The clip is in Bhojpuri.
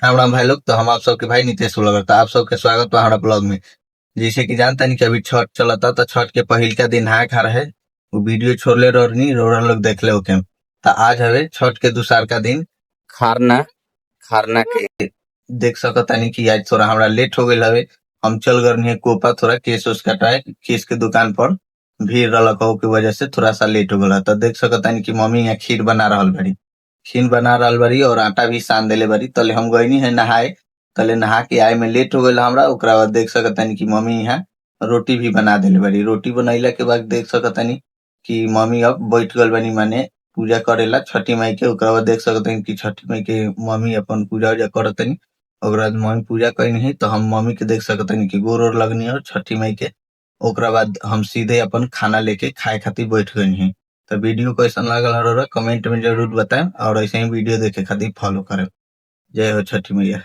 राम राम भाई लोग। तो हम आप सबके भाई नितेश ब्लॉगर। आप सबके स्वागत बा हमारा ब्लॉग में। जैसे कि जानता नहीं कि अभी छठ चलता, तो छठ के पहिल का दिन नहाय खा रहे वो वीडियो छोड़ले रहनी, रोड़ा लोग देख ले ओके। तो आज हवे छठ के दूसर का दिन खारना। खारना के देख सकता नहीं कि आज थोड़ा हमारा लेट हो गई हवे। हम चल गए कोपा थोड़ा केस उस कटाए, केस के दुकान पर भीड़ रलक की वजह से थोड़ा सा लेट हो गया। तो देख सकता नहीं कि मम्मी यहाँ खीर बना रहा बड़ी, खीर बना रहल बारी और आटा भी सान देले बारी। तले हम गईनी है नहाए, तले नहा के आए में लेट हो गई हमरा। ओकरा बाद देख सकतानी कि मम्मी यहाँ रोटी भी बना देले बारी। रोटी बनैला के बाद देख सकतानी कि मम्मी अब बैठ गल बानी माने पूजा करेला छठी माई के। ओकरा बाद देख सकतानी कि छठी माई के मम्मी अपन पूजा उजा करतनी। ओकरा बाद मम्मी पूजा करनी है तो हम मम्मी के देख सकतानी कि गोर ओर लगनी है छठी माई के। ओकरा बाद हम सीधे अपन खाना लेके खाए खातिर बैठ गई हैं। तो वीडियो कैसन लागल हमारा कमेंट में जरूर बताएं और ऐसे ही वीडियो देखे खातिर फॉलो करें। जय हो छठी मैया।